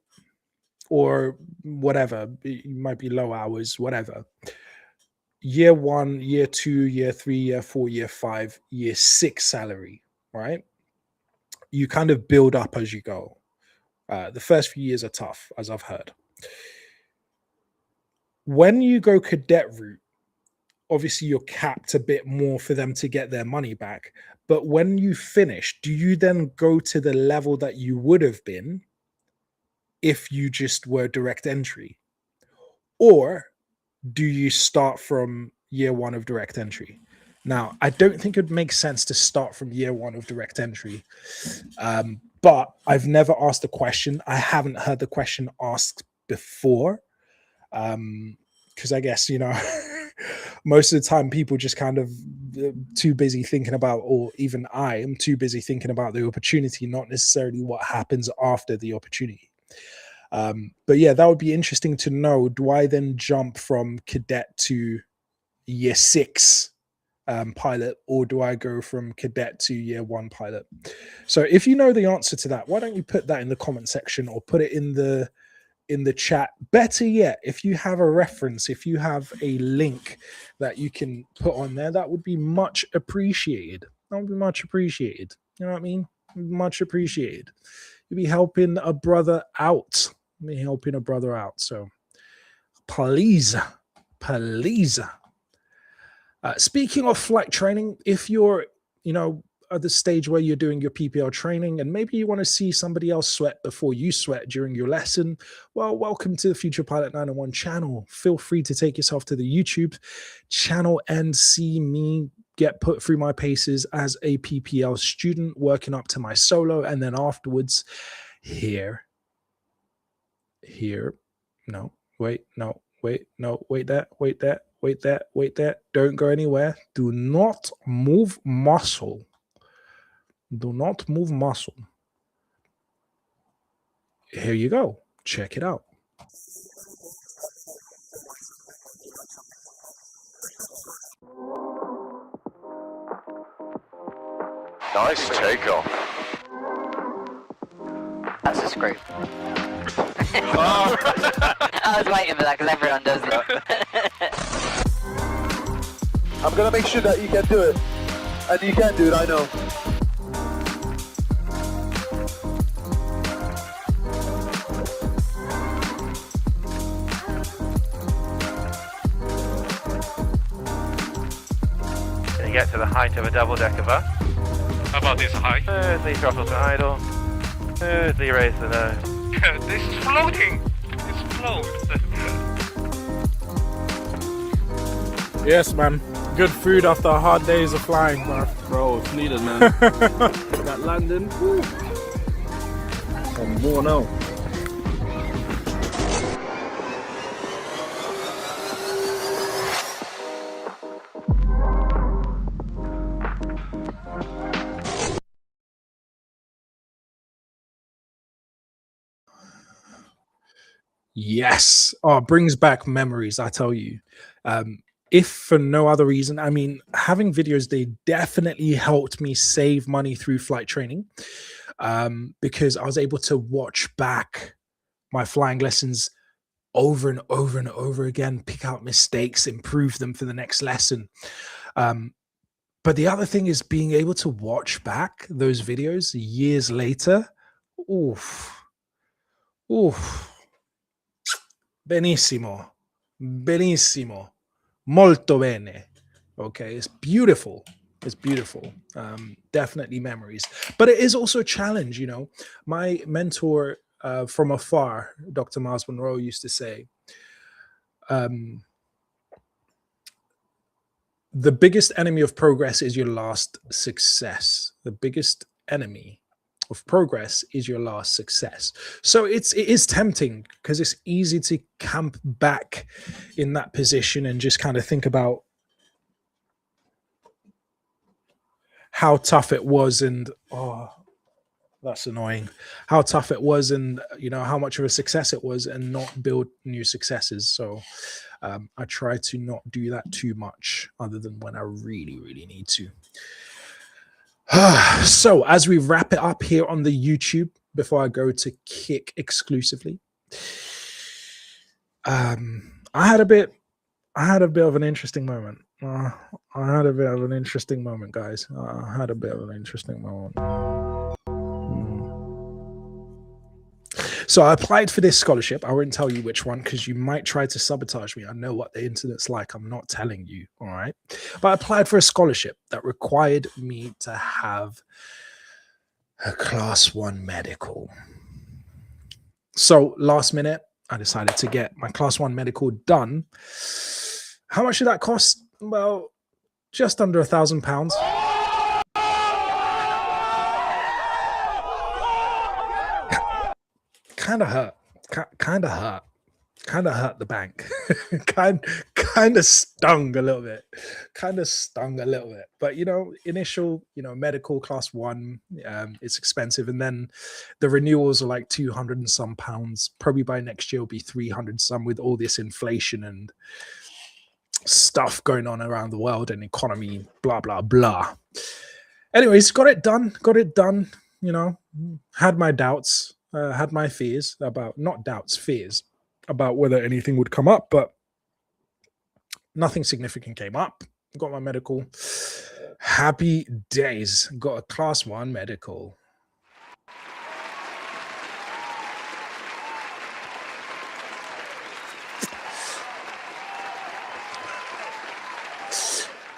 or whatever, it might be low hours, whatever, year 1, year 2, year 3, year 4, year 5, year 6 salary, right? You kind of build up as you go. The first few years are tough, as I've heard. When you go cadet route, obviously you're capped a bit more for them to get their money back. But when you finish, do you then go to the level that you would have been if you just were direct entry? Or do you start from year 1 of direct entry? Now, I don't think it makes sense to start from year 1 of direct entry. But I've never asked the question. I haven't heard the question asked before. Because I guess, most of the time people just kind of too busy thinking about, or even I am too busy thinking about the opportunity, not necessarily what happens after the opportunity. But yeah, that would be interesting to know. Do I then jump from cadet to year 6 pilot, or do I go from cadet to year 1 pilot? So if you know the answer to that, why don't you put that in the comment section, or put it in the chat? Better yet, if you have a reference, if you have a link that you can put on there, that would be much appreciated. That would be much appreciated. You know what I mean? Much appreciated. You'll be helping a brother out. So please. Speaking of flight training, if you're, at the stage where you're doing your PPL training and maybe you want to see somebody else sweat before you sweat during your lesson, well, welcome to the Future Pilot 901 channel. Feel free to take yourself to the YouTube channel and see me get put through my paces as a PPL student, working up to my solo, and then afterwards here, no, wait there, don't go anywhere, do not move muscle. Do not move muscle. Here you go. Check it out. Nice takeoff. That's a screw. I was waiting for that because everyone does it. I'm gonna make sure that you can do it. And you can do it, I know. Then you get to the height of a double-decker bus. How about this height? Smoothly throttle to idle. Smoothly raise the nose. This is floating. It's float. Yes, man. Good food after hard days of flying, bro. Bro, it's needed, man. That landing. Woo. I'm worn out. Yes. Oh, it brings back memories, I tell you. If for no other reason, I mean, having videos, they definitely helped me save money through flight training, because I was able to watch back my flying lessons over and over and over again, pick out mistakes, improve them for the next lesson. But the other thing is being able to watch back those videos years later. Oof. Benissimo. Molto bene. Okay, it's beautiful. Definitely memories. But it is also a challenge, My mentor from afar, Dr. Miles Monroe, used to say, the biggest enemy of progress is your last success. The biggest enemy of progress is your last success. So it is tempting, because it's easy to camp back in that position and just kind of think about how tough it was, and that's annoying, how tough it was, and how much of a success it was, and not build new successes. So I try to not do that too much other than when I really, really need to. So as we wrap it up here on the YouTube, before I go to Kick exclusively, I had a bit of an interesting moment. I had a bit of an interesting moment, guys. I had a bit of an interesting moment. So I applied for this scholarship. I won't tell you which one because you might try to sabotage me. I know what the internet's like. I'm not telling you, all right? But I applied for a scholarship that required me to have a class 1 medical. So last minute, I decided to get my class 1 medical done. How much did that cost? Well, just under £1,000. Kind of hurt the bank. kind of stung a little bit. But initial medical class 1, it's expensive, and then the renewals are like 200 and some pounds. Probably by next year will be 300 some, with all this inflation and stuff going on around the world and economy, blah blah blah. Anyways, got it done. Had my doubts, had my fears about, not doubts, fears about whether anything would come up, but nothing significant came up. Got my medical. Happy days. Got a class 1 medical.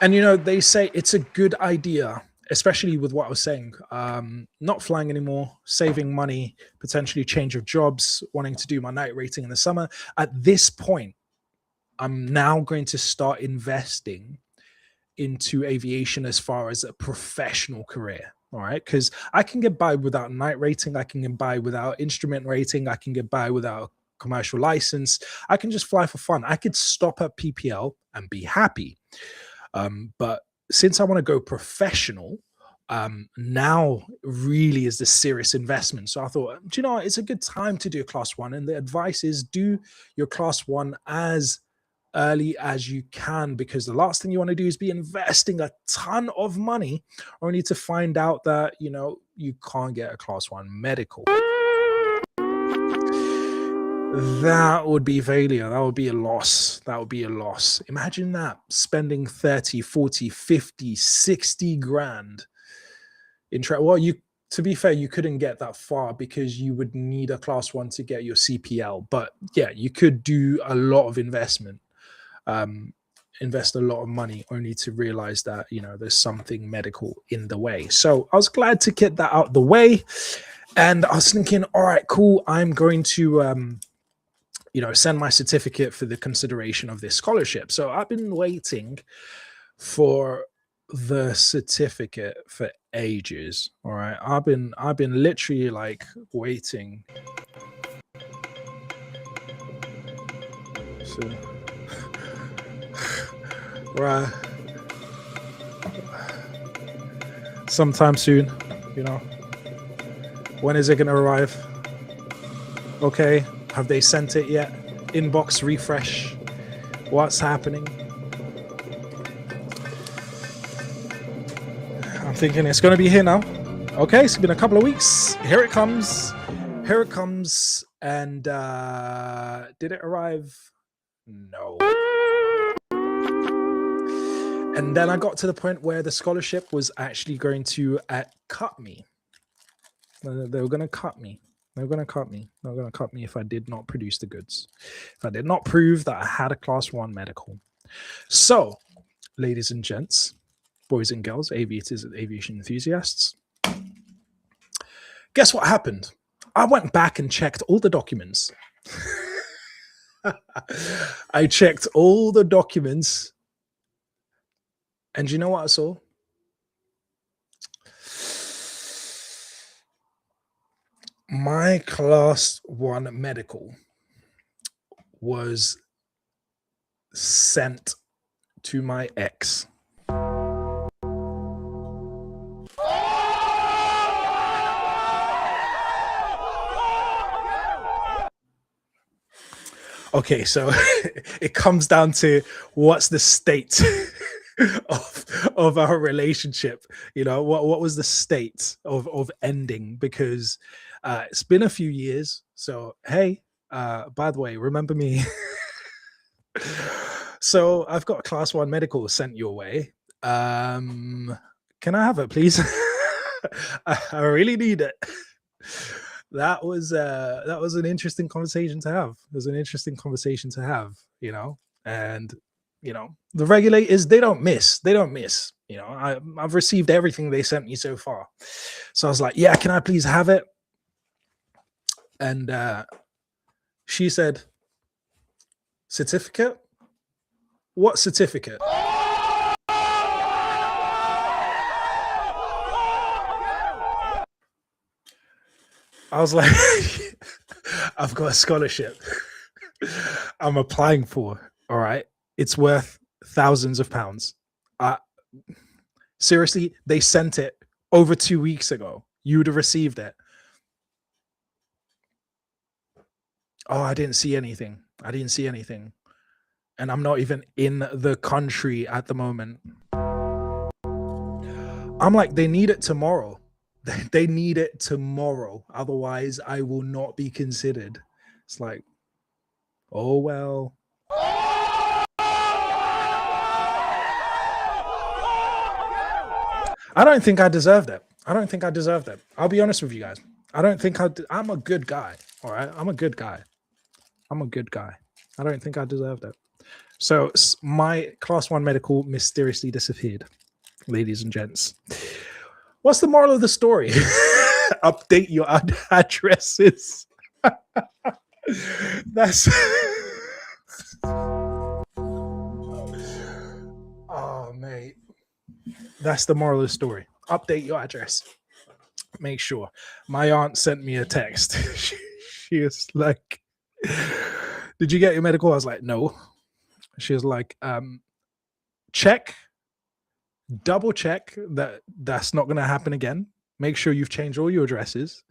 And they say it's a good idea, especially with what I was saying, not flying anymore, saving money, potentially change of jobs, wanting to do my night rating in the summer. At this point, I'm now going to start investing into aviation as far as a professional career. All right. Because I can get by without night rating. I can get by without instrument rating. I can get by without commercial license. I can just fly for fun. I could stop at PPL and be happy. But since I want to go professional, now really is the serious investment. So I thought, it's a good time to do a class 1. And the advice is do your class 1 as early as you can, because the last thing you want to do is be investing a ton of money only to find out that, you can't get a class 1 medical. That would be failure. That would be a loss. Imagine that, spending 30, 40, 50, 60 grand in to be fair, you couldn't get that far because you would need a class 1 to get your CPL. But yeah, you could do a lot of investment, invest a lot of money only to realize that, there's something medical in the way. So I was glad to get that out the way. And I was thinking, all right, cool. I'm going to, send my certificate for the consideration of this scholarship. So I've been waiting for the certificate for ages. All right. I've been literally like waiting. So, right. Sometime soon, When is it going to arrive? Okay. Have they sent it yet? Inbox refresh. What's happening? I'm thinking it's going to be here now. Okay, it's been a couple of weeks. Here it comes. And did it arrive? No. And then I got to the point where the scholarship was actually going to cut me. They were going to cut me. They were going to cut me. They were going to cut me if I did not produce the goods. If I did not prove that I had a class 1 medical. So, ladies and gents, boys and girls, aviators and aviation enthusiasts, guess what happened? I went back and checked all the documents. I checked all the documents. And you know what I saw? My class 1 medical was sent to my ex. Okay, so it comes down to what's the state of our relationship. You know, what was the state of ending? Because it's been a few years. So hey, by the way, remember me. So I've got a class 1 medical sent your way. Can I have it, please? I really need it. That was an interesting conversation to have. It was an interesting conversation to have, you know. And you know, the regulators, they don't miss. They don't miss. You know, I've received everything they sent me so far. So I was like, yeah, can I please have it? And she said, certificate? What certificate? I was like, I've got a scholarship I'm applying for. All right. It's worth thousands of pounds. Seriously, they sent it over 2 weeks ago. You would have received it. Oh, I didn't see anything. I didn't see anything. And I'm not even in the country at the moment. I'm like, they need it tomorrow. They need it tomorrow. Otherwise, I will not be considered. It's like, oh, well. I don't think I deserved it. I don't think I deserved it. I'll be honest with you guys. I don't think I'm a good guy. All right. I'm a good guy. I'm a good guy. I don't think I deserved it. So my class 1 medical mysteriously disappeared, ladies and gents. What's the moral of the story? Update your addresses. That's oh mate. That's the moral of the story. Update your address. Make sure. My aunt sent me a text. She was like, did you get your medical? I was like, no. She was like, check, double check that that's not going to happen again. Make sure you've changed all your addresses,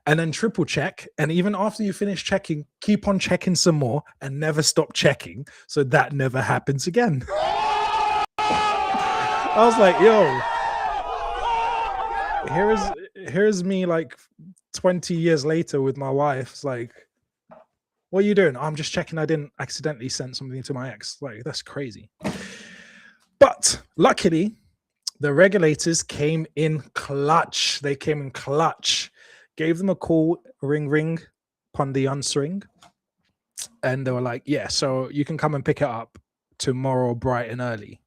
and then triple check. And even after you finish checking, keep on checking some more and never stop checking, so that never happens again. I was like, yo, here's me like 20 years later with my wife. It's like, what are you doing? I'm just checking I didn't accidentally send something to my ex. Like, that's crazy. But luckily, the regulators came in clutch. They came in clutch. Gave them a call, ring, upon the answering. And they were like, yeah, so you can come and pick it up tomorrow bright and early.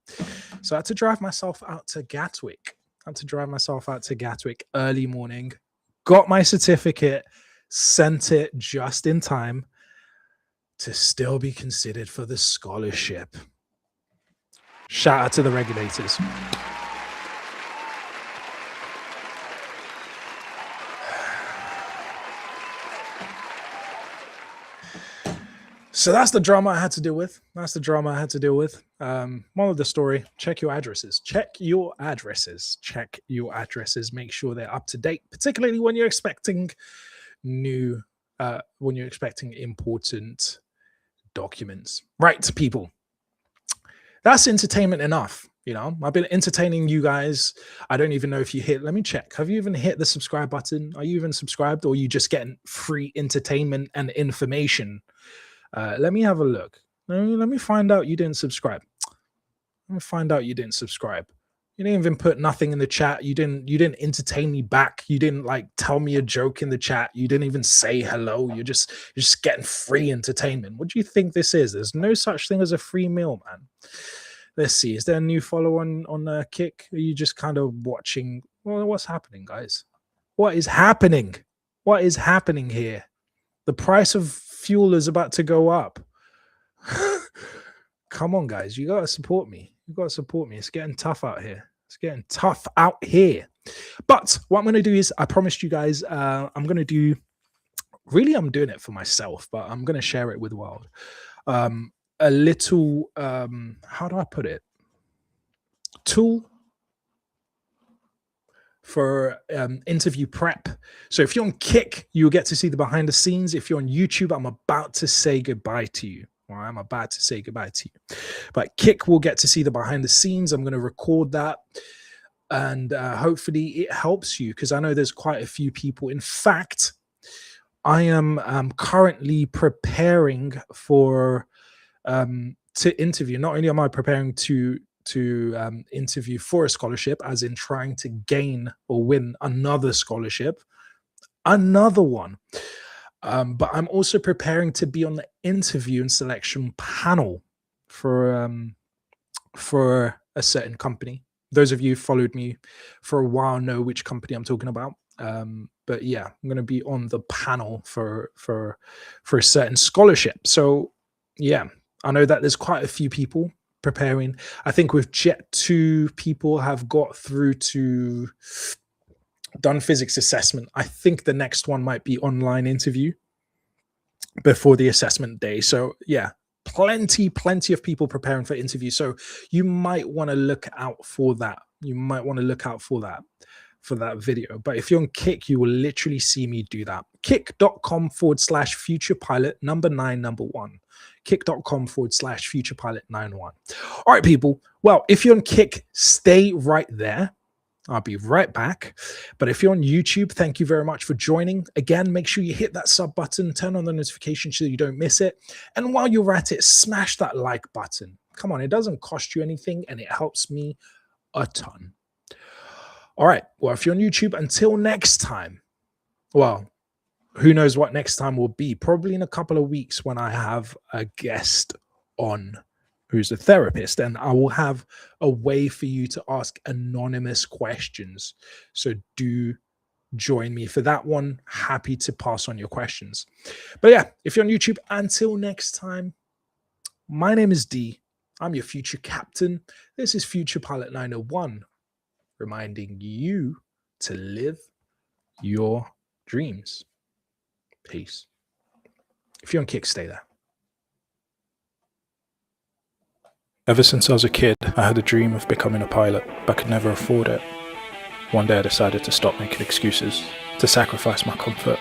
So I had to drive myself out to Gatwick. Early morning. Got my certificate, sent it just in time to still be considered for the scholarship. Shout out to the regulators. So that's the drama I had to deal with. Moral of the story, check your addresses. Make sure they're up to date, particularly when you're expecting important documents. Right, people. That's entertainment enough. You know, I've been entertaining you guys. I don't even know if you hit, let me check. Have you even hit the subscribe button? Are you even subscribed, or are you just getting free entertainment and information? Let me have a look. Let me find out you didn't subscribe. You didn't even put nothing in the chat. You didn't entertain me back. You didn't like tell me a joke in the chat. You didn't even say hello. You're just getting free entertainment. What do you think this is? There's no such thing as a free meal, man. Let's see. Is there a new follow on Kick? Are you just kind of watching? Well, what's happening, guys? What is happening? What is happening here? The price of fuel is about to go up. Come on, guys. You got to support me. It's getting tough out here. But what I'm going to do is, I promised you guys, I'm doing it for myself, but I'm going to share it with the world. A little, how do I put it? Tool for interview prep. So if you're on Kick, you'll get to see the behind the scenes. If you're on YouTube, I'm about to say goodbye to you. Well, I'm about to say goodbye to you. But Kick will get to see the behind the scenes. I'm going to record that. And hopefully it helps you, because I know there's quite a few people. In fact, I am currently preparing for to interview. Not only am I preparing to interview for a scholarship, as in trying to gain or win another scholarship, another one, but I'm also preparing to be on the interview and selection panel for a certain company. Those of you who followed me for a while know which company I'm talking about. But yeah, I'm going to be on the panel for a certain scholarship. So yeah, I know that there's quite a few people preparing. I think with Jet 2, people have got through to done physics assessment. I think the next one might be online interview before the assessment day. So yeah, plenty of people preparing for interview. So you might want to look out for that. You might want to look out for that video. But if you're on Kick, you will literally see me do that. Kick.com/futurepilot991. Kick.com/futurepilot91. All right, people. Well, if you're on Kick, stay right there. I'll be right back. But if you're on YouTube, thank you very much for joining. Again, make sure you hit that sub button, turn on the notification so you don't miss it. And while you're at it, smash that like button. Come on, it doesn't cost you anything and it helps me a ton. All right. Well, if you're on YouTube, until next time, well, who knows what next time will be? Probably in a couple of weeks when I have a guest on who's a therapist, and I will have a way for you to ask anonymous questions. So do join me for that one. Happy to pass on your questions. But yeah, if you're on YouTube, until next time, my name is Dee. I'm your future captain. This is Future Pilot 901, reminding you to live your dreams. Peace. If you're on Kick, stay there. Ever since I was a kid, I had a dream of becoming a pilot, but could never afford it. One day I decided to stop making excuses, to sacrifice my comfort,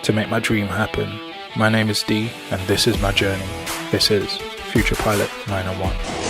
to make my dream happen. My name is Dee, and this is my journey. This is Future Pilot 901.